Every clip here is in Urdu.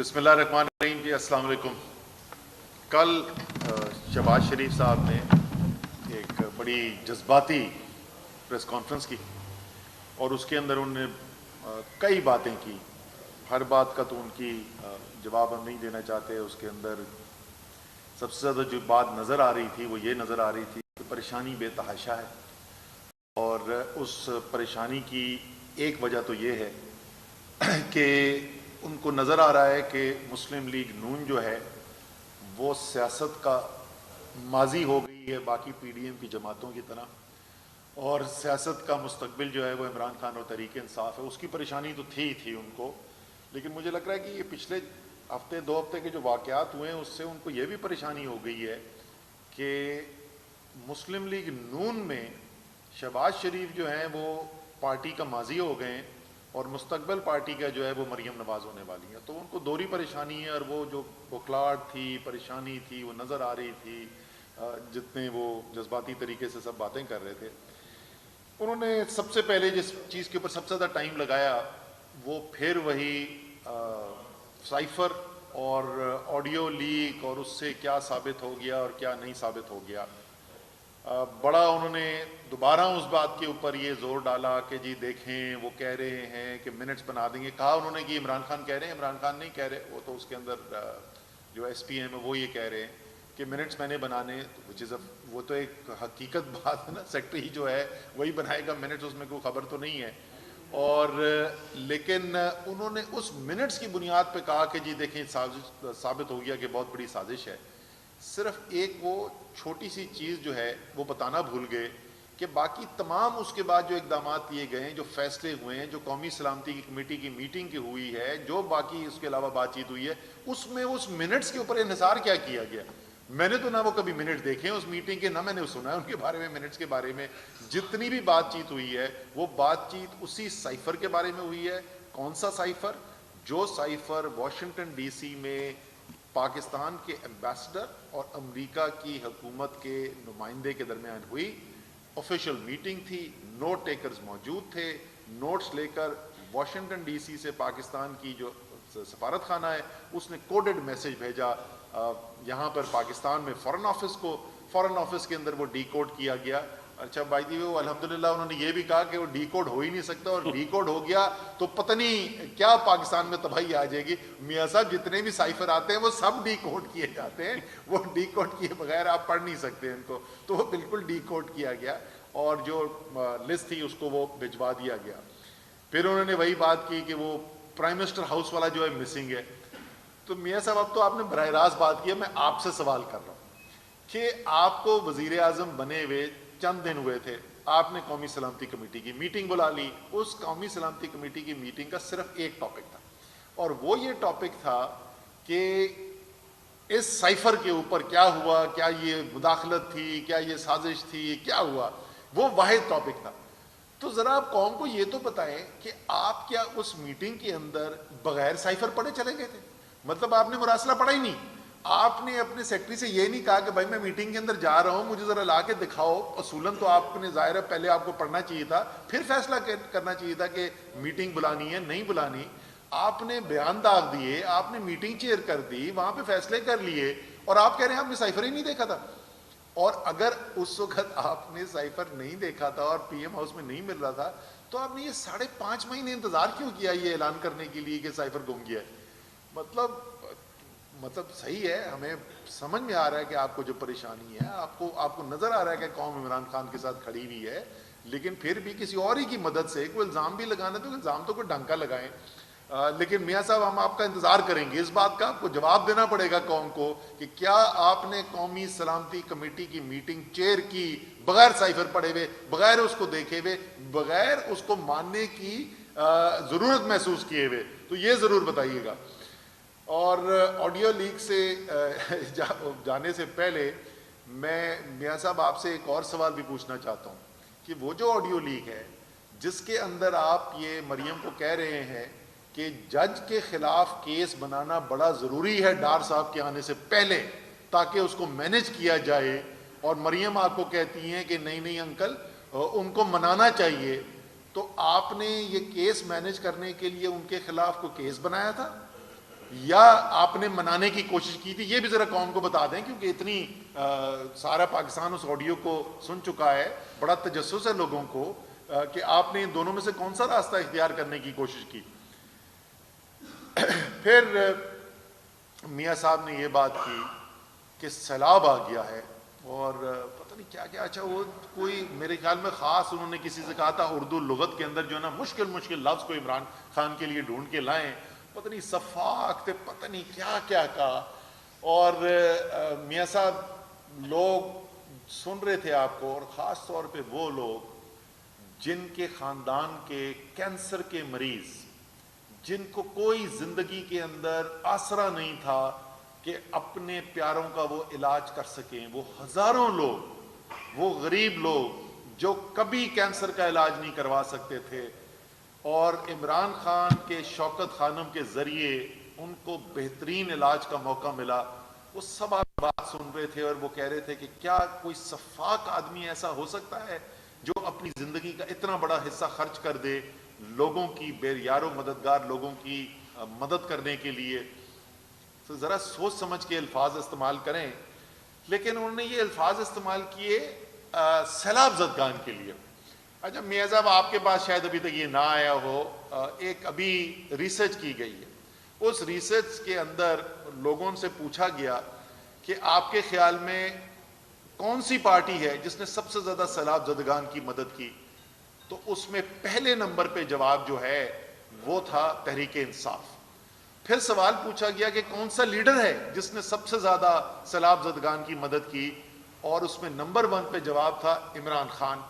بسم اللہ الرحمن الرحیم جی، السلام علیکم۔ کل شہباز شریف صاحب نے ایک بڑی جذباتی پریس کانفرنس کی اور اس کے اندر انہوں نے کئی باتیں کی۔ ہر بات کا تو ان کی جواب ہم نہیں دینا چاہتے۔ اس کے اندر سب سے زیادہ جو بات نظر آ رہی تھی وہ یہ نظر آ رہی تھی کہ پریشانی بے تحاشا ہے، اور اس پریشانی کی ایک وجہ تو یہ ہے کہ ان کو نظر آ رہا ہے کہ مسلم لیگ نون جو ہے وہ سیاست کا ماضی ہو گئی ہے باقی پی ڈی ایم کی جماعتوں کی طرح، اور سیاست کا مستقبل جو ہے وہ عمران خان اور تحریک انصاف ہے۔ اس کی پریشانی تو تھی ان کو، لیکن مجھے لگ رہا ہے کہ یہ پچھلے ہفتے دو ہفتے کے جو واقعات ہوئے ہیں اس سے ان کو یہ بھی پریشانی ہو گئی ہے کہ مسلم لیگ نون میں شہباز شریف جو ہیں وہ پارٹی کا ماضی ہو گئے ہیں اور مستقبل پارٹی کا جو ہے وہ مریم نواز ہونے والی ہے۔ تو ان کو دوہری پریشانی ہے، اور وہ جو بکھلاہٹ تھی، پریشانی تھی، وہ نظر آ رہی تھی جتنے وہ جذباتی طریقے سے سب باتیں کر رہے تھے۔ انہوں نے سب سے پہلے جس چیز کے اوپر سب سے زیادہ ٹائم لگایا وہ پھر وہی سائفر اور آڈیو لیک اور اس سے کیا ثابت ہو گیا اور کیا نہیں ثابت ہو گیا۔ بڑا انہوں نے دوبارہ اس بات کے اوپر یہ زور ڈالا کہ جی دیکھیں وہ کہہ رہے ہیں کہ منٹس بنا دیں گے۔ کہا انہوں نے کہ عمران خان کہہ رہے ہیں، عمران خان نہیں کہہ رہے، وہ تو اس کے اندر جو ایس پی ایم ہے وہ یہ کہہ رہے ہیں کہ منٹس میں نے بنانے، وہ تو ایک حقیقت بات ہے نا، سیکرٹری جو ہے وہی بنائے گا منٹس، اس میں کوئی خبر تو نہیں ہے۔ اور لیکن انہوں نے اس منٹس کی بنیاد پہ کہا کہ جی دیکھیں ثابت ہو گیا کہ بہت بڑی سازش ہے۔ صرف ایک وہ چھوٹی سی چیز جو ہے وہ بتانا بھول گئے کہ باقی تمام اس کے بعد جو اقدامات لیے گئے ہیں، جو فیصلے ہوئے ہیں، جو قومی سلامتی کی کمیٹی کی میٹنگ کی ہوئی ہے، جو باقی اس کے علاوہ بات چیت ہوئی ہے، اس میں اس منٹس کے اوپر انحصار کیا کیا گیا۔ میں نے تو نہ وہ کبھی منٹ دیکھے ہیں اس میٹنگ کے، نہ میں نے سنا ہے ان کے بارے میں منٹس کے بارے میں۔ جتنی بھی بات چیت ہوئی ہے وہ بات چیت اسی سائفر کے بارے میں ہوئی ہے۔ کون سا سائفر؟ جو سائفر واشنگٹن ڈی سی میں پاکستان کے ایمبیسڈر اور امریکہ کی حکومت کے نمائندے کے درمیان ہوئی۔ آفیشیل میٹنگ تھی، نوٹ ٹیکرز موجود تھے، نوٹس لے کر واشنگٹن ڈی سی سے پاکستان کی جو سفارت خانہ ہے اس نے کوڈڈ میسج بھیجا یہاں پر پاکستان میں فورن آفس کو، فورن آفس کے اندر وہ ڈی کوڈ کیا گیا۔ اچھا بائی دی وہ الحمدللہ انہوں نے یہ بھی کہا کہ وہ ڈی کوڈ ہو ہی نہیں سکتا، اور ڈی کوڈ ہو گیا تو پتہ نہیں کیا پاکستان میں تباہی آ جائے گی۔ میاں صاحب جتنے بھی سائفر آتے ہیں وہ سب ڈی کوڈ کیے جاتے ہیں، وہ ڈی کوڈ کیے بغیر آپ پڑھ نہیں سکتے ان کو، تو وہ بالکل ڈی کوڈ کیا گیا اور جو لسٹ تھی اس کو وہ بھجوا دیا گیا۔ پھر انہوں نے وہی بات کی کہ وہ پرائم منسٹر ہاؤس والا جو ہے مسنگ ہے۔ تو میاں صاحب اب تو آپ نے براہ راست بات کی ہے، میں آپ سے سوال کر رہا ہوں کہ آپ کو وزیر اعظم بنے ہوئے چند دن ہوئے تھے، آپ نے قومی سلامتی کمیٹی کی میٹنگ بلا لی۔ اس قومی سلامتی کمیٹی کی میٹنگ کا صرف ایک ٹاپک تھا، اور وہ یہ ٹاپک تھا کہ اس سائفر کے اوپر کیا ہوا، کیا یہ مداخلت تھی، کیا یہ سازش تھی، کیا ہوا، وہ واحد ٹاپک تھا۔ تو ذرا آپ قوم کو یہ تو بتائیں کہ آپ کیا اس میٹنگ کے اندر بغیر سائفر پڑھے چلے گئے تھے؟ مطلب آپ نے مراسلہ پڑھا ہی نہیں۔ آپ نے اپنے سیکرٹری سے یہ نہیں کہا کہ بھائی میں میٹنگ کے اندر جا رہا ہوں، مجھے ذرا لا کے دکھاؤ۔ اصولاً تو آپ نے ظاہر ہے پہلے آپ کو پڑھنا چاہیے تھا، پھر فیصلہ کرنا چاہیے تھا کہ میٹنگ بلانی ہے نہیں بلانی۔ آپ نے بیان داغ دیے، آپ نے میٹنگ چیئر کر دی، وہاں پہ فیصلے کر لیے، اور آپ کہہ رہے ہیں آپ نے سائفر ہی نہیں دیکھا تھا۔ اور اگر اس وقت آپ نے سائفر نہیں دیکھا تھا اور پی ایم ہاؤس میں نہیں مل رہا تھا تو آپ نے یہ 5.5 مہینے انتظار کیوں کیا یہ اعلان کرنے کے لیے کہ سائفر گم گیا ہے؟ مطلب صحیح ہے، ہمیں سمجھ میں آ رہا ہے کہ آپ کو جو پریشانی ہے، آپ کو نظر آ رہا ہے کہ قوم عمران خان کے ساتھ کھڑی ہوئی ہے، لیکن پھر بھی کسی اور ہی کی مدد سے کوئی الزام بھی لگانا تو الزام تو کوئی ڈھنگ کا لگائیں۔ لیکن میاں صاحب ہم آپ کا انتظار کریں گے، اس بات کا آپ کو جواب دینا پڑے گا قوم کو کہ کیا آپ نے قومی سلامتی کمیٹی کی میٹنگ چیئر کی بغیر سائفر پڑھے ہوئے، بغیر اس کو دیکھے ہوئے، بغیر اس کو ماننے کی ضرورت محسوس کیے ہوئے؟ تو یہ ضرور بتائیے گا۔ اور آڈیو لیک سے جانے سے پہلے میں میاں صاحب آپ سے ایک اور سوال بھی پوچھنا چاہتا ہوں کہ وہ جو آڈیو لیک ہے جس کے اندر آپ یہ مریم کو کہہ رہے ہیں کہ جج کے خلاف کیس بنانا بڑا ضروری ہے ڈار صاحب کے آنے سے پہلے تاکہ اس کو مینج کیا جائے، اور مریم آپ کو کہتی ہیں کہ نہیں انکل ان کو منانا چاہیے، تو آپ نے یہ کیس مینج کرنے کے لیے ان کے خلاف کوئی کیس بنایا تھا؟ یا آپ نے منانے کی کوشش کی تھی؟ یہ بھی ذرا قوم کو بتا دیں، کیونکہ اتنی سارا پاکستان اس آڈیو کو سن چکا ہے، بڑا تجسس ہے لوگوں کو کہ آپ نے ان دونوں میں سے کون سا راستہ اختیار کرنے کی کوشش کی۔ پھر میاں صاحب نے یہ بات کی کہ سیلاب آ گیا ہے اور پتہ نہیں کیا کیا، اچھا وہ کوئی میرے خیال میں خاص انہوں نے کسی سے کہا تھا اردو لغت کے اندر جو ہے نا مشکل لفظ کو عمران خان کے لیے ڈھونڈ کے لائیں، پتہ نہیں صفاق تھے، پتہ نہیں کیا کیا کہا۔ اور میاں صاحب لوگ سن رہے تھے آپ کو، اور خاص طور پہ وہ لوگ جن کے خاندان کے کینسر کے مریض، جن کو کوئی زندگی کے اندر آسرا نہیں تھا کہ اپنے پیاروں کا وہ علاج کر سکیں، وہ ہزاروں لوگ، وہ غریب لوگ جو کبھی کینسر کا علاج نہیں کروا سکتے تھے، اور عمران خان کے شوکت خانم کے ذریعے ان کو بہترین علاج کا موقع ملا۔ وہ سب آپ بات سن رہے تھے اور وہ کہہ رہے تھے کہ کیا کوئی صفاق آدمی ایسا ہو سکتا ہے جو اپنی زندگی کا اتنا بڑا حصہ خرچ کر دے لوگوں کی، بے یار و مددگار لوگوں کی مدد کرنے کے لیے۔ تو ذرا سوچ سمجھ کے الفاظ استعمال کریں۔ لیکن انہوں نے یہ الفاظ استعمال کیے سیلاب زدگان کے لیے۔ اچھا میاں صاحب آپ کے پاس شاید ابھی تک یہ نہ آیا ہو، ایک ابھی ریسرچ کی گئی ہے، اس ریسرچ کے اندر لوگوں سے پوچھا گیا کہ آپ کے خیال میں کون سی پارٹی ہے جس نے سب سے زیادہ سیلاب زدگان کی مدد کی، تو اس میں پہلے نمبر پہ جواب جو ہے وہ تھا تحریک انصاف۔ پھر سوال پوچھا گیا کہ کون سا لیڈر ہے جس نے سب سے زیادہ سیلاب زدگان کی مدد کی، اور اس میں نمبر 1 پہ جواب تھا عمران خان۔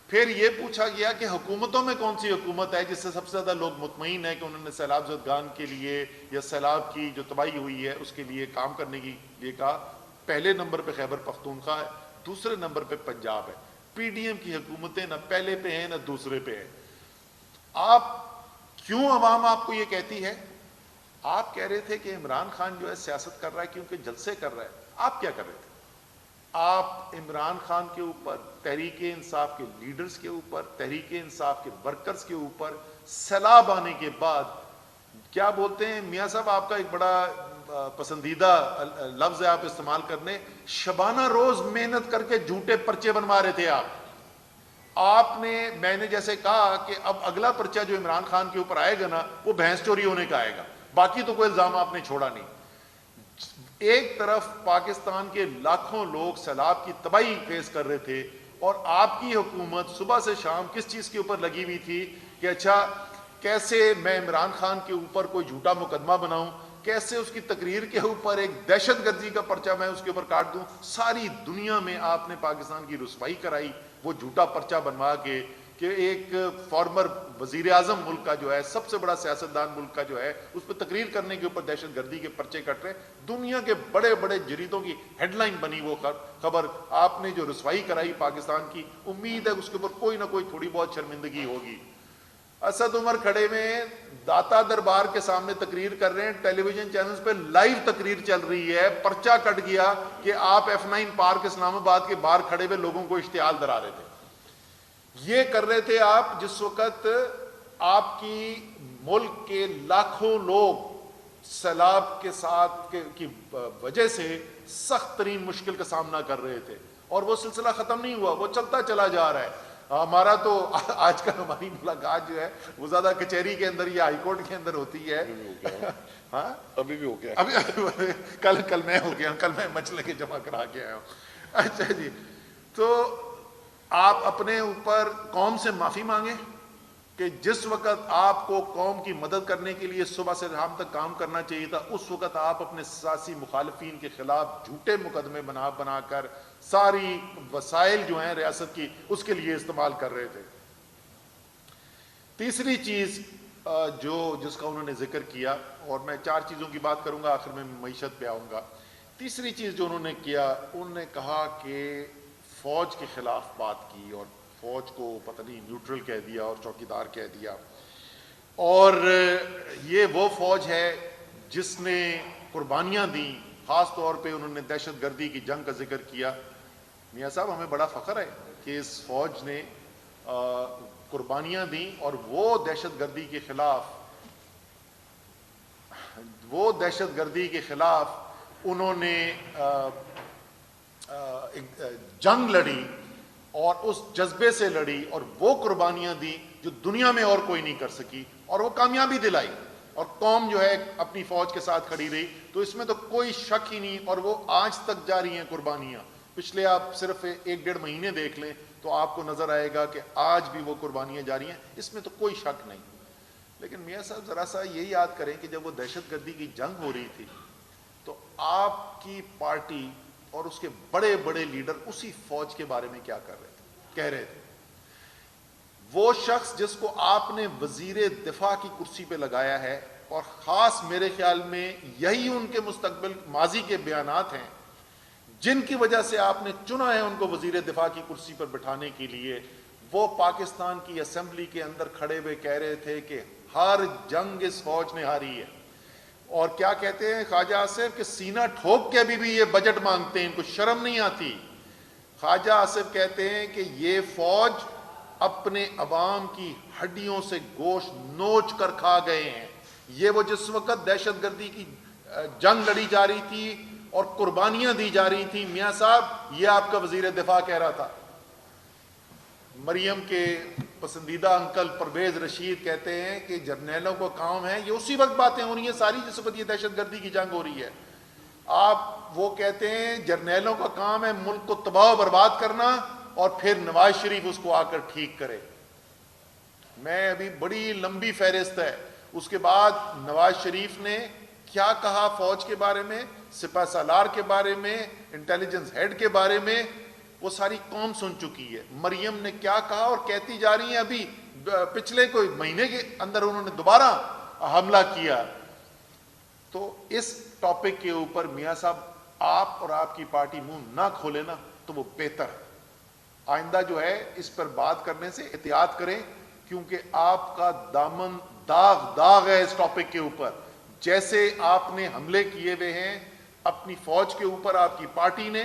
پھر یہ پوچھا گیا کہ حکومتوں میں کون سی حکومت ہے جس سے سب سے زیادہ لوگ مطمئن ہیں کہ انہوں نے سیلاب زدگان کے لیے یا سیلاب کی جو تباہی ہوئی ہے اس کے لیے کام کرنے کی لیے کہا۔ پہلے نمبر پہ خیبر پختونخوا ہے، دوسرے نمبر پہ پنجاب ہے۔ پی ڈی ایم کی حکومتیں نہ پہلے پہ ہیں نہ دوسرے پہ ہیں۔ آپ کیوں عوام آپ کو یہ کہتی ہے؟ آپ کہہ رہے تھے کہ عمران خان جو ہے سیاست کر رہا ہے کیونکہ جلسے کر رہا ہے۔ آپ کیا کر رہے تھے؟ آپ عمران خان کے اوپر، تحریک انصاف کے لیڈرز کے اوپر، تحریک انصاف کے ورکرز کے اوپر سیلاب آنے کے بعد کیا بولتے ہیں میاں صاحب، آپ کا ایک بڑا پسندیدہ لفظ ہے آپ استعمال کرنے، شبانہ روز محنت کر کے جھوٹے پرچے بنوا رہے تھے آپ نے، میں نے جیسے کہا کہ اب اگلا پرچہ جو عمران خان کے اوپر آئے گا نا وہ بھینس چوری ہونے کا آئے گا، باقی تو کوئی الزام آپ نے چھوڑا نہیں۔ ایک طرف پاکستان کے لاکھوں لوگ سیلاب کی تباہی فیس کر رہے تھے، اور آپ کی حکومت صبح سے شام کس چیز کے اوپر لگی ہوئی تھی کہ اچھا کیسے میں عمران خان کے اوپر کوئی جھوٹا مقدمہ بناؤں، کیسے اس کی تقریر کے اوپر ایک دہشت گردی کا پرچہ میں اس کے اوپر کاٹ دوں۔ ساری دنیا میں آپ نے پاکستان کی رسوائی کرائی وہ جھوٹا پرچہ بنوا کے کہ ایک فارمر وزیر اعظم ملک کا جو ہے، سب سے بڑا سیاستدان ملک کا جو ہے، اس پہ تقریر کرنے کے اوپر دہشت گردی کے پرچے کٹ رہے۔ دنیا کے بڑے بڑے جریدوں کی ہیڈ لائن بنی وہ خبر۔ آپ نے جو رسوائی کرائی پاکستان کی، امید ہے اس کے اوپر کوئی نہ کوئی تھوڑی بہت شرمندگی ہوگی۔ اسد عمر کھڑے میں داتا دربار کے سامنے تقریر کر رہے ہیں، ٹیلی ویژن چینلز پہ لائیو تقریر چل رہی ہے، پرچہ کٹ گیا کہ آپ F9 پارک اسلام آباد کے باہر کھڑے ہوئے لوگوں کو اشتعال درا رہے تھے۔ یہ کر رہے تھے آپ جس وقت آپ کی ملک کے لاکھوں لوگ سیلاب کے ساتھ کی وجہ سے سخت ترین مشکل کا سامنا کر رہے تھے، اور وہ سلسلہ ختم نہیں ہوا، وہ چلتا چلا جا رہا ہے۔ ہمارا تو آج کل ہماری ملاقات جو ہے وہ زیادہ کچہری کے اندر یا ہائی کورٹ کے اندر ہوتی ہے۔ ہاں ابھی بھی ہو گیا، ابھی کل میں ہو گیا، کل میں مچلے کے جمع کرا کے آیا ہوں۔ اچھا جی، تو آپ اپنے اوپر قوم سے معافی مانگیں کہ جس وقت آپ کو قوم کی مدد کرنے کے لیے صبح سے شام تک کام کرنا چاہیے تھا، اس وقت آپ اپنے سیاسی مخالفین کے خلاف جھوٹے مقدمے بنا کر ساری وسائل جو ہیں ریاست کی اس کے لیے استعمال کر رہے تھے۔ تیسری چیز جس کا انہوں نے ذکر کیا، اور میں 4 چیزوں کی بات کروں گا، آخر میں معیشت پہ آؤں گا۔ تیسری چیز جو انہوں نے کیا، انہوں نے کہا کہ فوج کے خلاف بات کی، اور فوج کو پتہ نہیں نیوٹرل کہہ دیا اور چوکیدار کہہ دیا، اور یہ وہ فوج ہے جس نے قربانیاں دیں۔ خاص طور پہ انہوں نے دہشت گردی کی جنگ کا ذکر کیا۔ میاں صاحب ہمیں بڑا فخر ہے کہ اس فوج نے قربانیاں دیں، اور وہ دہشت گردی کے خلاف وہ دہشت گردی کے خلاف انہوں نے جنگ لڑی اور اس جذبے سے لڑی اور وہ قربانیاں دی جو دنیا میں اور کوئی نہیں کر سکی، اور وہ کامیابی دلائی، اور قوم جو ہے اپنی فوج کے ساتھ کھڑی رہی. تو اس میں تو کوئی شک ہی نہیں، اور وہ آج تک جاری ہیں قربانیاں. پچھلے آپ صرف 1-1.5 مہینے دیکھ لیں تو آپ کو نظر آئے گا کہ آج بھی وہ قربانیاں جاری ہیں، اس میں تو کوئی شک نہیں. لیکن میاں صاحب ذرا سا یہ یاد کریں کہ جب وہ دہشت گردی کی جنگ ہو رہی تھی تو آپ کی پارٹی اور اس کے بڑے بڑے لیڈر اسی فوج کے بارے میں کیا کہہ رہے تھے. وہ شخص جس کو آپ نے وزیر دفاع کی کرسی پہ لگایا ہے، اور خاص میرے خیال میں یہی ان کے مستقبل ماضی کے بیانات ہیں جن کی وجہ سے آپ نے چنا ہے ان کو وزیر دفاع کی کرسی پر بٹھانے کے لیے، وہ پاکستان کی اسمبلی کے اندر کھڑے ہوئے کہہ رہے تھے کہ ہر جنگ اس فوج نے ہاری ہے. اور کیا کہتے ہیں خواجہ آصف کہ سینہ ٹھوک کے بھی یہ بجٹ مانگتے ہیں، ان کو شرم نہیں آتی. خواجہ آصف کہتے ہیں کہ یہ فوج اپنے عوام کی ہڈیوں سے گوشت نوچ کر کھا گئے ہیں. یہ وہ جس وقت دہشت گردی کی جنگ لڑی جا رہی تھی اور قربانیاں دی جا رہی تھیں، میاں صاحب یہ آپ کا وزیر دفاع کہہ رہا تھا. مریم کے پسندیدہ انکل پرویز رشید کہتے ہیں کہ جرنیلوں کو کام ہے، یہ اسی وقت باتیں ہو رہی ہیں ساری جس وقت یہ دہشت گردی کی جنگ ہو رہی ہے. وہ کہتے ہیں جرنیلوں کا کام ہے ملک کو تباہ و برباد کرنا، اور پھر نواز شریف اس کو آ کر ٹھیک کرے. میں ابھی بڑی لمبی فہرست ہے. اس کے بعد نواز شریف نے کیا کہا فوج کے بارے میں، سپہ سالار کے بارے میں، انٹیلیجنس ہیڈ کے بارے میں، وہ ساری قوم سن چکی ہے. مریم نے کیا کہا اور کہتی جا رہی ہیں. ابھی پچھلے کوئی مہینے کے اندر انہوں نے دوبارہ حملہ کیا. تو اس ٹاپک کے اوپر میاں صاحب آپ اور آپ کی پارٹی منہ نہ کھولے نا تو وہ بہتر ہے. آئندہ جو ہے اس پر بات کرنے سے احتیاط کریں، کیونکہ آپ کا دامن داغ ہے اس ٹاپک کے اوپر. جیسے آپ نے حملے کیے ہوئے ہیں اپنی فوج کے اوپر آپ کی پارٹی نے،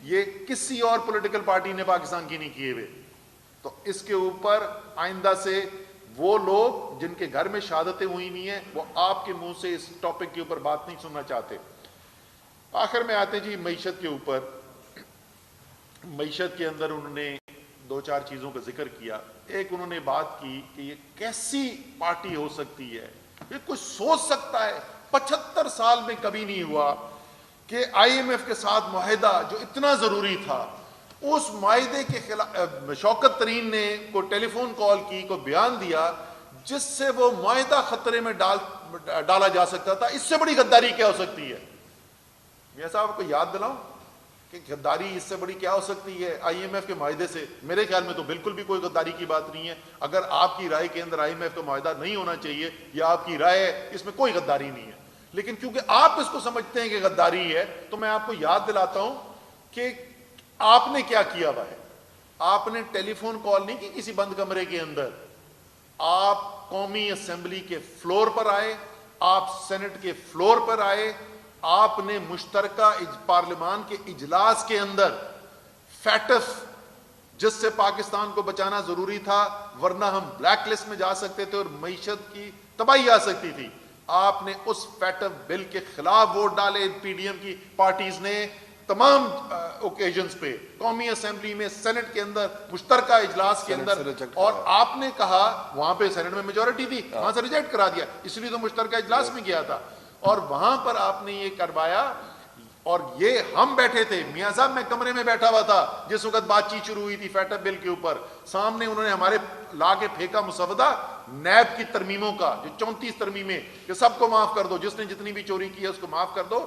یہ کسی اور پولیٹیکل پارٹی نے پاکستان کی نہیں کیے ہوئے. تو اس کے اوپر آئندہ سے وہ لوگ جن کے گھر میں شہادتیں ہوئی نہیں ہیں وہ آپ کے منہ سے اس ٹاپک کے اوپر بات نہیں سننا چاہتے. آخر میں آتے جی معیشت کے اوپر. معیشت کے اندر انہوں نے 2-4 چیزوں کا ذکر کیا. ایک انہوں نے بات کی کہ یہ کیسی پارٹی ہو سکتی ہے، یہ کوئی سوچ سکتا ہے 75 سال میں کبھی نہیں ہوا کہ IMF کے ساتھ معاہدہ جو اتنا ضروری تھا، اس معاہدے کے خلاف شوکت ترین نے کو ٹیلی فون کال کی، کو بیان دیا جس سے وہ معاہدہ خطرے میں ڈالا جا سکتا تھا. اس سے بڑی غداری کیا ہو سکتی ہے؟ میاں صاحب کو یاد دلاؤں کہ غداری اس سے بڑی کیا ہو سکتی ہے IMF کے معاہدے سے؟ میرے خیال میں تو بالکل بھی کوئی غداری کی بات نہیں ہے. اگر آپ کی رائے کے اندر IMF کا معاہدہ نہیں ہونا چاہیے یا آپ کی رائے ہے، اس میں کوئی غداری نہیں ہے. لیکن کیونکہ آپ اس کو سمجھتے ہیں کہ غداری ہے تو میں آپ کو یاد دلاتا ہوں کہ آپ نے کیا کیا ہوا ہے. آپ نے ٹیلی فون کال نہیں کی کسی بند کمرے کے اندر، آپ قومی اسمبلی کے فلور پر آئے، آپ سینٹ کے فلور پر آئے، آپ نے مشترکہ پارلیمان کے اجلاس کے اندر فیٹف جس سے پاکستان کو بچانا ضروری تھا ورنہ ہم بلیک لسٹ میں جا سکتے تھے اور معیشت کی تباہی آ سکتی تھی، آپ نے اس فیٹف بل کے خلاف ووٹ ڈالے. PDM کی پارٹیز نے تمام اوکیزنز پہ قومی اسمبلی میں، سینٹ کے اندر، مشترکہ اجلاس کے اندر، اور آپ نے کہا وہاں پہ سینٹ میں میجورٹی تھی، وہاں سے ریجیکٹ کرا دیا، اس لیے تو مشترکہ اجلاس میں گیا تھا اور وہاں پر آپ نے یہ کروایا. اور یہ ہم بیٹھے تھے، میاں صاحب میں کمرے میں بیٹھا ہوا تھا جس وقت بات چیت شروع ہوئی تھی فیٹف بل کے اوپر. سامنے انہوں نے ہمارے لا کے پھینکا مسودہ نیب کی ترمیموں کا، جو 34 ترمیمیں کہ سب کو معاف کر دو، جس نے جتنی بھی چوری کی ہے اس کو معاف کر دو.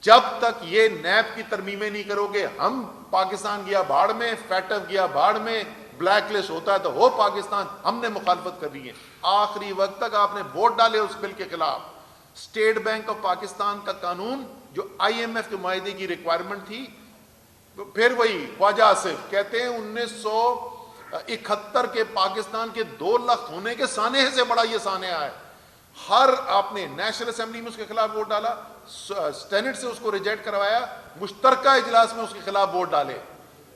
جب تک یہ نیب کی ترمیمیں نہیں کرو گے ہم پاکستان گیا بھاڑ میں، فیٹف گیا بھاڑ میں، بلیک لسٹ ہوتا ہے تو ہو پاکستان. ہم نے مخالفت کر رہی ہے. آخری وقت تک آپ نے ووٹ ڈالے اس بل کے خلاف. اسٹیٹ بینک آف پاکستان کا قانون جو IMF کے معاہدے کی ریکوائرمنٹ تھی، پھر وہی خواجہ آصف کہتے ہیں 1971 کے پاکستان کے 2 لاکھ ہونے کے سانحے سے بڑا یہ سانحہ ہے. آپ نے نیشنل اسمبلی میں اس کے خلاف ووٹ ڈالا، سینٹ سے اس کو ریجیکٹ کروایا، مشترکہ اجلاس میں اس کے خلاف ووٹ ڈالے.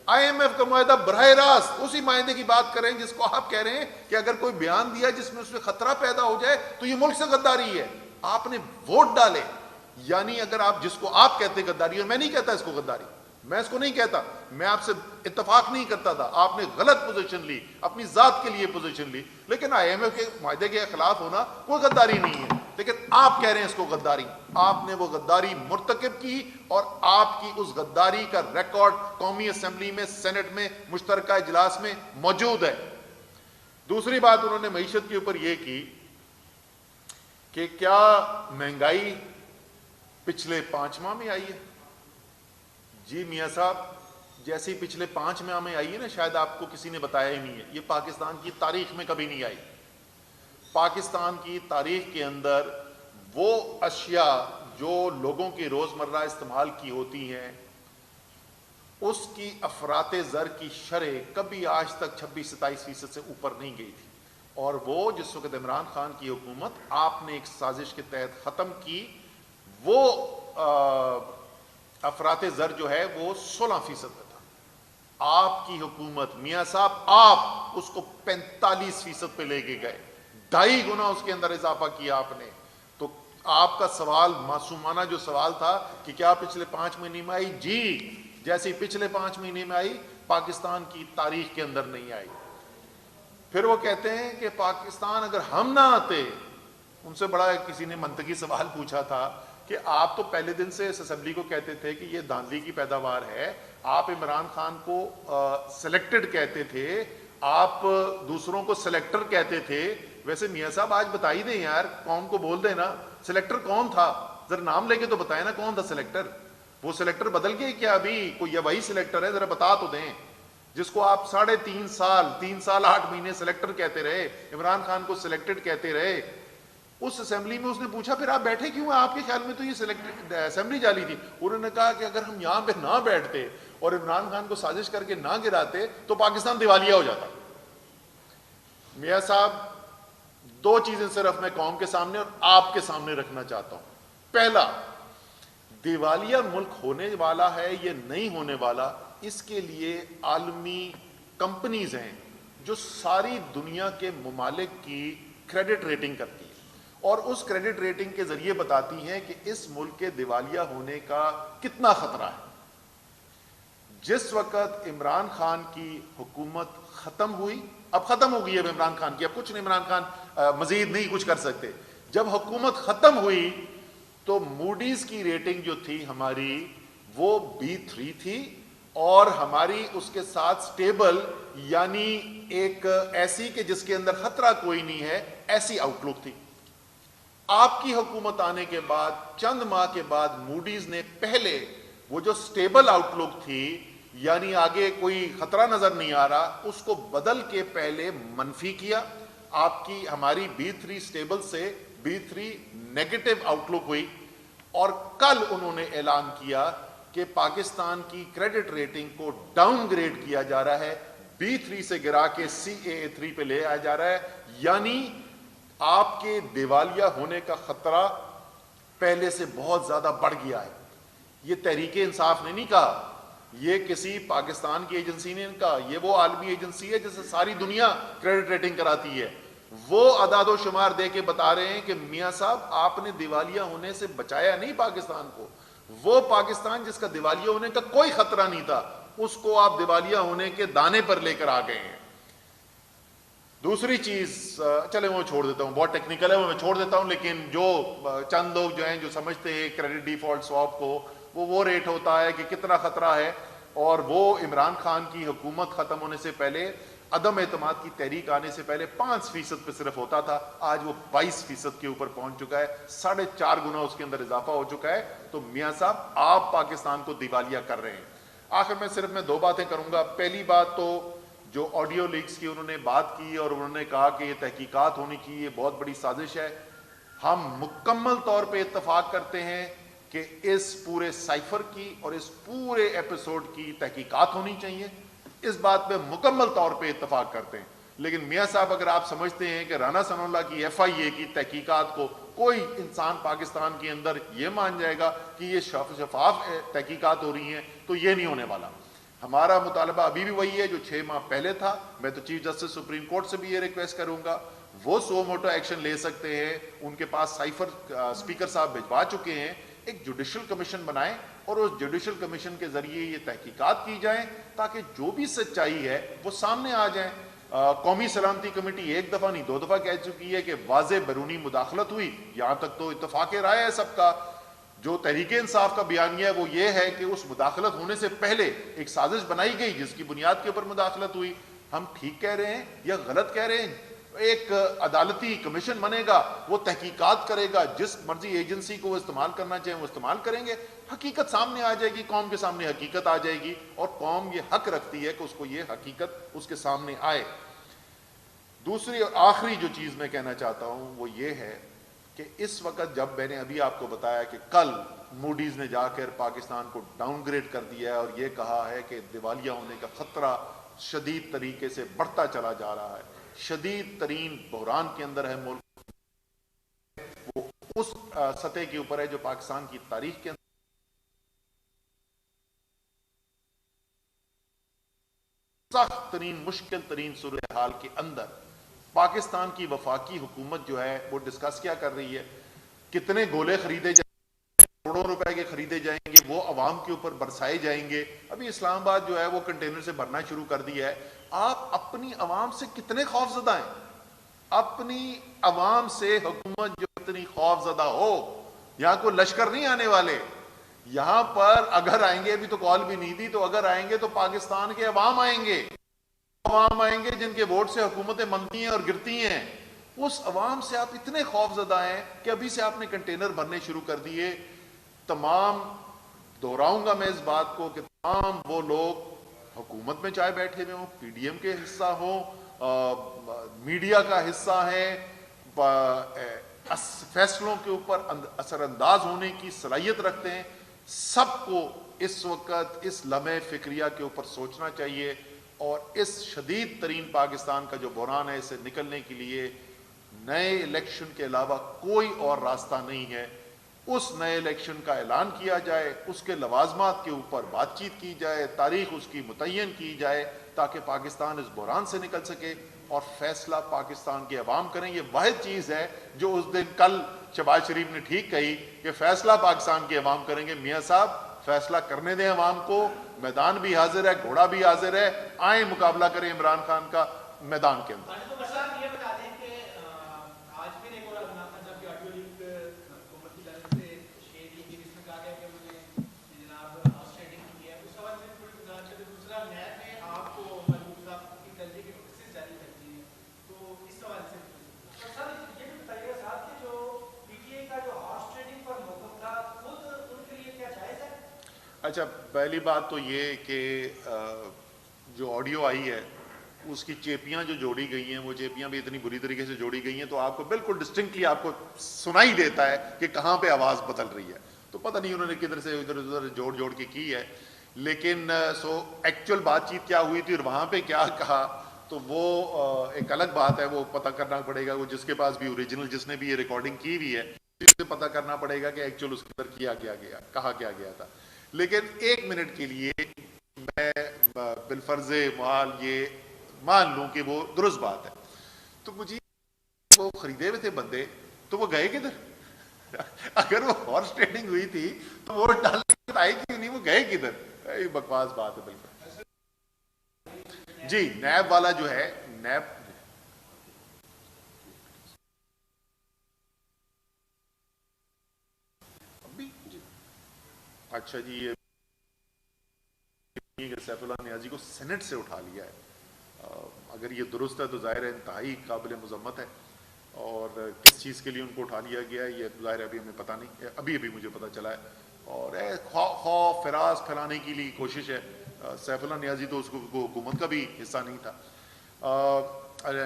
IMF کا معاہدہ براہ راست اسی معاہدے کی بات کریں جس کو آپ کہہ رہے ہیں کہ اگر کوئی بیان دیا جس میں اس میں خطرہ پیدا ہو جائے تو یہ ملک سے غداری ہے. آپ نے ووٹ ڈالے. یعنی اگر آپ جس کو آپ کہتے غداری، اور میں نہیں کہتا اس کو غداری، میں اس کو نہیں کہتا، میں آپ سے اتفاق نہیں کرتا تھا، آپ نے غلط پوزیشن لی، اپنی ذات کے لیے پوزیشن لی، لیکن آئی ایم ایف کے معاہدے کے خلاف ہونا کوئی غداری نہیں ہے. لیکن آپ کہہ رہے ہیں اس کو غداری. آپ نے وہ غداری مرتکب کی اور آپ کی اس غداری کا ریکارڈ قومی اسمبلی میں، سینٹ میں، مشترکہ اجلاس میں موجود ہے. دوسری بات انہوں نے معیشت کے اوپر یہ کی کہ کیا مہنگائی پچھلے 5 ماہ میں آئی ہے؟ جی میاں صاحب، جیسی پچھلے 5 ماہ میں آئی ہے نا، شاید آپ کو کسی نے بتایا ہی نہیں ہے، یہ پاکستان کی تاریخ میں کبھی نہیں آئی. پاکستان کی تاریخ کے اندر وہ اشیاء جو لوگوں کی روزمرہ استعمال کی ہوتی ہیں، اس کی افراط زر کی شرح کبھی آج تک 26-27% سے اوپر نہیں گئی تھی. اور وہ جس وقت عمران خان کی حکومت آپ نے ایک سازش کے تحت ختم کی، وہ افراط زر جو ہے وہ 16% کا تھا. آپ کی حکومت میاں صاحب آپ اس کو 45% پہ لے کے گئے، 2.5 گنا اس کے اندر اضافہ کیا آپ نے. تو آپ کا سوال معصومانہ جو سوال تھا کہ کیا پچھلے 5 مہینے میں آئی، جی جیسے پچھلے 5 مہینے میں آئی پاکستان کی تاریخ کے اندر نہیں آئی. پھر وہ کہتے ہیں کہ پاکستان اگر ہم نہ آتے، ان سے بڑا کسی نے منطقی سوال پوچھا تھا کہ آپ تو پہلے دن سے اس اسمبلی کو کہتے تھے کہ یہ دھاندلی کی پیداوار ہے، آپ عمران خان کو سلیکٹڈ کہتے تھے، آپ دوسروں کو سلیکٹر کہتے تھے. ویسے میاں صاحب آج بتا ہی دیں یار، قوم کو بول دیں نا سلیکٹر کون تھا، ذرا نام لے کے تو بتائیں نا کون تھا سلیکٹر. وہ سلیکٹر بدل گئے کیا ابھی کوئی، یا وہی سلیکٹر ہے؟ ذرا بتا تو دیں. جس کو آپ 3.5 سال 3 سال 8 مہینے سلیکٹر کہتے رہے، عمران خان کو سلیکٹڈ کہتے رہے، اس اسمبلی میں اس نے پوچھا پھر آپ بیٹھے کیوں ہیں؟ آپ کے خیال میں تو یہ اسمبلی جالی تھی. انہوں نے کہا کہ اگر ہم یہاں پہ نہ بیٹھتے اور عمران خان کو سازش کر کے نہ گراتے تو پاکستان دیوالیہ ہو جاتا. میاں صاحب 2 چیزیں صرف میں قوم کے سامنے اور آپ کے سامنے رکھنا چاہتا ہوں. پہلا، دیوالیہ ملک ہونے والا ہے یہ نہیں ہونے والا، اس کے لیے عالمی کمپنیز ہیں جو ساری دنیا کے ممالک کی کریڈٹ ریٹنگ کرتی ہیں اور اس کریڈٹ ریٹنگ کے ذریعے بتاتی ہیں کہ اس ملک کے دیوالیہ ہونے کا کتنا خطرہ ہے. جس وقت عمران خان کی حکومت ختم ہوئی، اب ختم ہو گئی ہے عمران خان کی، اب کچھ نہیں، عمران خان مزید نہیں کچھ کر سکتے. جب حکومت ختم ہوئی تو موڈیز کی ریٹنگ جو تھی ہماری وہ B3 تھی، اور ہماری اس کے ساتھ سٹیبل، یعنی ایک ایسی کہ جس کے اندر خطرہ کوئی نہیں ہے، ایسی آؤٹ لک تھی. آپ کی حکومت آنے کے بعد چند ماہ کے بعد موڈیز نے پہلے وہ جو سٹیبل آؤٹ لک تھی، یعنی آگے کوئی خطرہ نظر نہیں آ رہا، اس کو بدل کے پہلے منفی کیا. آپ کی ہماری B3 سٹیبل سے B3 نیگیٹو آؤٹ لک ہوئی، اور کل انہوں نے اعلان کیا کہ پاکستان کی کریڈٹ ریٹنگ کو ڈاؤن گریڈ کیا جا رہا ہے، B3 سے گرا کے CAA3 پہ لے آیا جا رہا ہے. یعنی آپ کے دیوالیہ ہونے کا خطرہ پہلے سے بہت زیادہ بڑھ گیا ہے. یہ تحریک انصاف نے نہیں کہا، یہ کسی پاکستان کی ایجنسی نے نہیں کہا، یہ وہ عالمی ایجنسی ہے جسے ساری دنیا کریڈٹ ریٹنگ کراتی ہے. وہ اعداد و شمار دے کے بتا رہے ہیں کہ میاں صاحب آپ نے دیوالیہ ہونے سے بچایا نہیں پاکستان کو. وہ پاکستان جس کا دیوالیہ ہونے کا کوئی خطرہ نہیں تھا، اس کو آپ دیوالیہ ہونے کے دانے پر لے کر آ گئے ہیں. دوسری چیز چلے وہ چھوڑ دیتا ہوں، بہت ٹیکنیکل ہے وہ میں چھوڑ دیتا ہوں، لیکن جو چند لوگ جو ہیں جو سمجھتے ہیں کریڈٹ ڈیفالٹ سواپ کو وہ ریٹ ہوتا ہے کہ کتنا خطرہ ہے، اور وہ عمران خان کی حکومت ختم ہونے سے پہلے، عدم اعتماد کی تحریک آنے سے پہلے 5% پہ صرف ہوتا تھا، آج وہ 22% کے اوپر پہنچ چکا ہے، 4.5 گنا اس کے اندر اضافہ ہو چکا ہے. تو میاں صاحب آپ پاکستان کو دیوالیہ کر رہے ہیں. آخر میں صرف میں 2 باتیں کروں گا. پہلی بات تو جو آڈیو لیکس کی انہوں نے بات کی اور انہوں نے کہا کہ یہ تحقیقات ہونی چاہیے، یہ بہت بڑی سازش ہے. ہم مکمل طور پہ اتفاق کرتے ہیں کہ اس پورے سائفر کی اور اس پورے ایپیسوڈ کی تحقیقات ہونی چاہیے، اس بات پہ مکمل طور پہ اتفاق کرتے ہیں. لیکن میاں صاحب اگر آپ سمجھتے ہیں کہ رانا ثناء اللہ کی FIA کی تحقیقات کو کوئی انسان پاکستان کے اندر یہ مان جائے گا کہ یہ شفاف تحقیقات ہو رہی ہیں، تو یہ نہیں ہونے والا. ہمارا مطالبہ ابھی بھی وہی ہے جو 6 ماہ پہلے تھا. میں تو چیف جسٹس سپریم کورٹ سے بھی یہ ریکویسٹ کروں گا، وہ سو موٹو ایکشن لے سکتے ہیں. ان کے پاس سائفر اسپیکر صاحب بھجوا چکے ہیں. ایک جوڈیشل کمیشن بنائیں اور اس جوڈیشل کمیشن کے ذریعے یہ تحقیقات کی جائیں تاکہ جو بھی سچائی ہے وہ سامنے آ جائیں. قومی سلامتی کمیٹی ایک دفعہ نہیں 2 دفعہ کہہ چکی ہے کہ واضح بیرونی مداخلت ہوئی. یہاں تک تو اتفاق رائے ہے سب کا. جو تحریک انصاف کا بیانیہ ہے وہ یہ ہے کہ اس مداخلت ہونے سے پہلے ایک سازش بنائی گئی جس کی بنیاد کے اوپر مداخلت ہوئی. ہم ٹھیک کہہ رہے ہیں یا غلط کہہ رہے ہیں؟ ایک عدالتی کمیشن بنے گا, وہ تحقیقات کرے گا, جس مرضی ایجنسی کو وہ استعمال کرنا چاہیں وہ استعمال کریں گے. حقیقت سامنے آ جائے گی, قوم کے سامنے حقیقت آ جائے گی, اور قوم یہ حق رکھتی ہے کہ اس کو یہ حقیقت اس کے سامنے آئے. دوسری اور آخری جو چیز میں کہنا چاہتا ہوں وہ یہ ہے کہ اس وقت جب میں نے ابھی آپ کو بتایا کہ کل موڈیز نے جا کر پاکستان کو ڈاؤن گریڈ کر دیا ہے اور یہ کہا ہے کہ دیوالیہ ہونے کا خطرہ شدید طریقے سے بڑھتا چلا جا رہا ہے, شدید ترین بحران کے اندر ہے ملک, وہ اس سطح کے اوپر ہے جو پاکستان کی تاریخ کے اندر سخت ترین مشکل ترین صورتحال کے اندر پاکستان کی وفاقی حکومت جو ہے وہ ڈسکس کیا کر رہی ہے, کتنے گولے خریدے جائیں گے, کروڑوں روپے کے خریدے جائیں گے, وہ عوام کے اوپر برسائے جائیں گے. ابھی اسلام آباد جو ہے وہ کنٹینر سے بھرنا شروع کر دیا ہے. آپ اپنی عوام سے کتنے خوف زدہ ہیں؟ اپنی عوام سے حکومت جو اتنی خوف زدہ ہو, یہاں کوئی لشکر نہیں آنے والے, یہاں پر اگر آئیں گے, ابھی تو کال بھی نہیں دی, تو اگر آئیں گے تو پاکستان کے عوام آئیں گے, عوام آئیں گے جن کے ووٹ سے حکومتیں بنتی ہیں اور گرتی ہیں. اس عوام سے آپ اتنے خوف زدہ ہیں کہ ابھی سے آپ نے کنٹینر بھرنے شروع کر دیے. تمام دہراؤں گا میں اس بات کو کہ تمام وہ لوگ حکومت میں چاہے بیٹھے ہوئے ہوں, پی ڈی ایم کے حصہ ہوں, میڈیا کا حصہ ہیں, فیصلوں کے اوپر اثر انداز ہونے کی صلاحیت رکھتے ہیں, سب کو اس وقت اس لمحے فکریہ کے اوپر سوچنا چاہیے. اور اس شدید ترین پاکستان کا جو بحران ہے, اسے نکلنے کے لیے نئے الیکشن کے علاوہ کوئی اور راستہ نہیں ہے. اس نئے الیکشن کا اعلان کیا جائے, اس کے لوازمات کے اوپر بات چیت کی جائے, تاریخ اس کی متعین کی جائے تاکہ پاکستان اس بحران سے نکل سکے, اور فیصلہ پاکستان کے عوام کریں. یہ واحد چیز ہے جو اس دن کل شہباز شریف نے ٹھیک کہی کہ فیصلہ پاکستان کے عوام کریں گے. میاں صاحب فیصلہ کرنے دیں عوام کو, میدان بھی حاضر ہے, گھوڑا بھی حاضر ہے, آئیں مقابلہ کریں عمران خان کا میدان کے اندر. اچھا, پہلی بات تو یہ کہ جو آڈیو آئی ہے اس کی چیپیاں جو جوڑی گئی ہیں, وہ چیپیاں بھی اتنی بری طریقے سے جوڑی گئی ہیں تو آپ کو بالکل ڈسٹنکٹلی آپ کو سنائی دیتا ہے کہ کہاں پہ آواز بدل رہی ہے. تو پتہ نہیں انہوں نے کدھر سے ادھر ادھر جوڑ کے کی ہے, لیکن سو ایکچوئل بات چیت کیا ہوئی تھی اور وہاں پہ کیا کہا تو وہ ایک الگ بات ہے, وہ پتہ کرنا پڑے گا. وہ جس کے پاس بھی اوریجنل, جس نے بھی یہ ریکارڈنگ کی ہوئی ہے, اس سے پتہ کرنا پڑے گا کہ ایکچوئل اس کے اندر کیا گیا, کہا کیا گیا تھا. لیکن 1 منٹ کے لیے میں بالفرض محال یہ مان لوں کہ وہ درست بات ہے, تو مجھے وہ خریدے ہوئے تھے بندے, تو وہ گئے کدھر؟ اگر وہ ہارس ٹریڈنگ ہوئی تھی تو وہ ڈالنے کے آئے کیوں نہیں, وہ گئے کدھر؟ بکواس بات ہے بالکل. جی, نیب والا جو ہے, نیب اچھا جی, یہ سیف اللہ نیازی کو سینٹ سے اٹھا لیا ہے. اگر یہ درست ہے تو ظاہر ہے انتہائی قابل مذمت ہے, اور کس چیز کے لیے ان کو اٹھا لیا گیا ہے یہ ظاہر ہے ابھی ہمیں پتہ نہیں, ابھی مجھے پتہ چلا ہے. اور خوف فراز پھیلانے کی لیے کوشش ہے. سیف اللہ نیازی تو اس کو حکومت کا بھی حصہ نہیں تھا.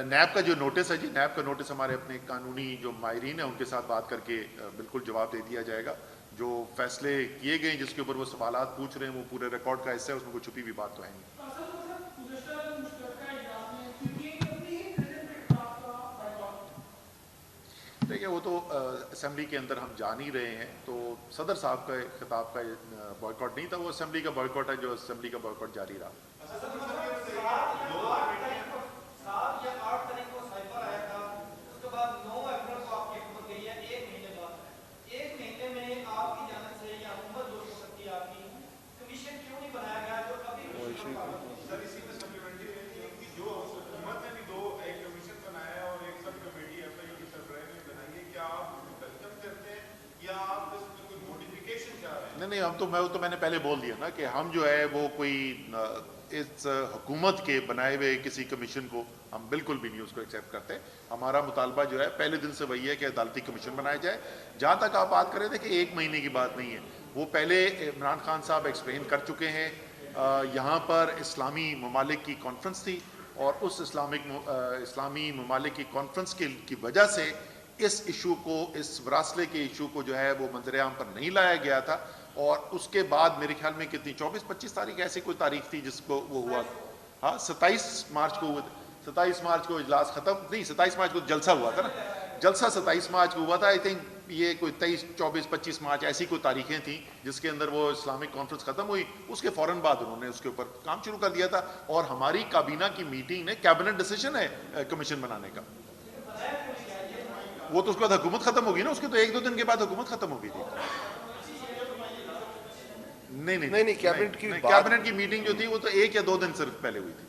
نیب کا جو نوٹس ہے جی, نیب کا نوٹس ہمارے اپنے قانونی جو ماہرین ہیں ان کے ساتھ بات کر کے بالکل جواب دے دیا جائے گا. جو فیصلے کیے گئے جس کے اوپر وہ سوالات پوچھ رہے ہیں وہ پورے ریکارڈ کا حصہ ہے, اس میں کوئی چھپی ہوئی بات تو ہے نہیں. دیکھیں وہ تو اسمبلی کے اندر ہم جان ہی رہے ہیں, تو صدر صاحب کا خطاب کا بائیکاٹ نہیں تھا, وہ اسمبلی کا بائیکاٹ ہے جو اسمبلی کا بائیکاٹ جاری رہا. نہیں ہم تو میں نے پہلے بول دیا نا کہ ہم جو ہے وہ کوئی اس حکومت کے بنائے ہوئے کسی کمیشن کو ہم بالکل بھی نہیں اس کو ایکسیپٹ کرتے. ہمارا مطالبہ جو ہے پہلے دن سے وہی ہے کہ عدالتی کمیشن بنایا جائے. جہاں تک آپ بات کریں تھے کہ 1 مہینے کی بات نہیں ہے, وہ پہلے عمران خان صاحب ایکسپلین کر چکے ہیں. یہاں پر اسلامی ممالک کی کانفرنس تھی اور اس اسلامی ممالک کی کانفرنس کی وجہ سے اس ایشو کو, اس وراسلے کے ایشو کو جو ہے وہ منظر عام پر نہیں لایا گیا تھا. اور اس کے بعد میرے خیال میں کتنی 24-25 تاریخ ایسی کوئی تاریخ تھی جس کو وہ ہوا, ہاں 27 مارچ کو ہوا, 27 مارچ کو اجلاس ختم نہیں, 27 مارچ کو جلسہ ہوا تھا نا, جلسہ 27 مارچ کو ہوا تھا. آئی تھنک یہ کوئی 23, 24, 25 مارچ ایسی کوئی تاریخیں تھیں جس کے اندر وہ اسلامک کانفرنس ختم ہوئی. اس کے فوراً بعد انہوں نے اس کے اوپر کام شروع کر دیا تھا. اور ہماری کابینہ کی میٹنگ نے کیبنٹ ڈیسیژن ہے کمیشن بنانے کا, وہ تو اس کے بعد حکومت ختم ہوگی نا, اس کے تو 1-2 دن کے بعد حکومت ختم ہوگی تھی. نہیں کیبنٹ کی میٹنگ جو تھی وہ تو 1 یا 2 دن صرف پہلے ہوئی تھی.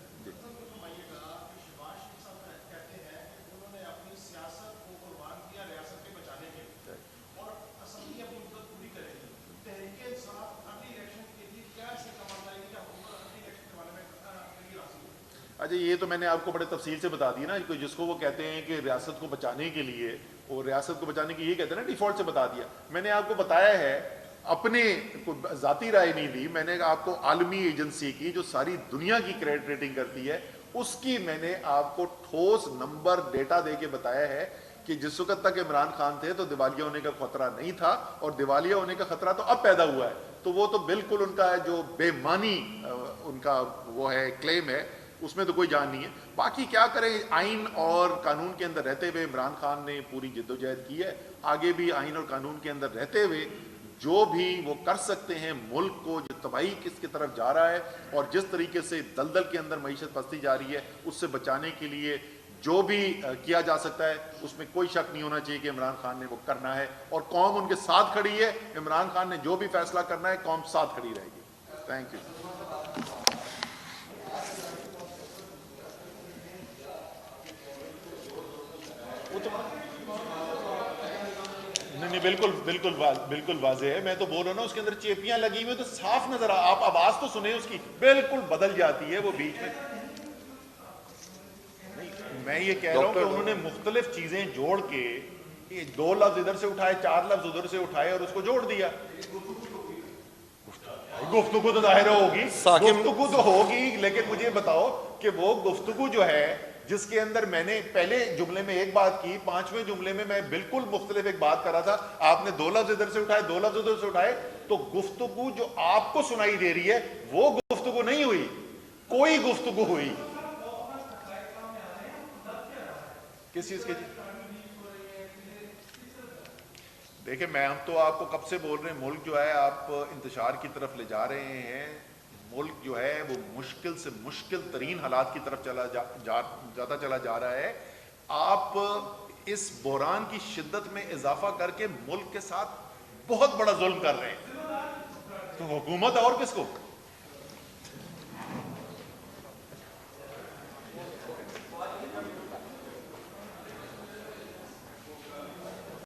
اچھا یہ تو میں نے آپ کو بڑے تفصیل سے بتا دی نا, جس کو وہ کہتے ہیں کہ ریاست کو بچانے کے لیے, اور ریاست کو بچانے کی یہ کہتے ہیں نا ڈیفالٹ سے بتا دیا. میں نے آپ کو بتایا ہے, اپنے ذاتی رائے نہیں دی, میں نے آپ کو عالمی ایجنسی کی جو ساری دنیا کی کریڈٹ ریٹنگ کرتی ہے اس کی میں نے آپ کو ٹھوس نمبر ڈیٹا دے کے بتایا ہے کہ جس وقت تک عمران خان تھے تو دیوالیہ ہونے کا خطرہ نہیں تھا, اور دیوالیہ ہونے کا خطرہ تو اب پیدا ہوا ہے. تو وہ تو بالکل ان کا جو بے معنی ان کا وہ ہے کلیم ہے, اس میں تو کوئی جان نہیں ہے. باقی کیا کریں, آئین اور قانون کے اندر رہتے ہوئے عمران خان نے پوری جدوجہد کی ہے. آگے بھی آئین اور قانون کے اندر رہتے ہوئے جو بھی وہ کر سکتے ہیں, ملک کو جو تباہی کس کی طرف جا رہا ہے اور جس طریقے سے دلدل کے اندر معیشت پستی جا رہی ہے, اس سے بچانے کے لیے جو بھی کیا جا سکتا ہے, اس میں کوئی شک نہیں ہونا چاہیے کہ عمران خان نے وہ کرنا ہے, اور قوم ان کے ساتھ کھڑی ہے. عمران خان نے جو بھی فیصلہ کرنا ہے قوم ساتھ کھڑی رہے گی. Thank you. نہیں بالکل واضح ہے. میں تو بول رہا ہوں نا, اس کے اندر چیپیاں لگی ہوئی تو صاف نظر آپ آواز تو سنیں اس کی, بالکل بدل جاتی ہے وہ بیچ میں. میں یہ کہہ رہا ہوں کہ انہوں نے مختلف چیزیں جوڑ کے 2 لفظ ادھر سے اٹھائے, 4 لفظ ادھر سے اٹھائے اور اس کو جوڑ دیا. گفتگو تو ظاہر ہوگی, گفتگو تو ہوگی, لیکن مجھے بتاؤ کہ وہ گفتگو جو ہے جس کے اندر میں نے پہلے جملے میں ایک بات کی, 5ویں جملے میں میں بالکل مختلف ایک بات کر رہا تھا, آپ نے 2 لفظ ادھر سے اٹھائے, 2 لفظ ادھر سے اٹھائے, تو گفتگو جو آپ کو سنائی دے رہی ہے وہ گفتگو نہیں ہوئی, کوئی گفتگو ہوئی. کس چیز کے؟ دیکھیں ہم تو آپ کو کب سے بول رہے ہیں, ملک جو ہے آپ انتشار کی طرف لے جا رہے ہیں. ملک جو ہے وہ مشکل سے مشکل ترین حالات کی طرف جاتا چلا جا رہا ہے. آپ اس بحران کی شدت میں اضافہ کر کے ملک کے ساتھ بہت بڑا ظلم کر رہے ہیں. تو حکومت اور کس کو,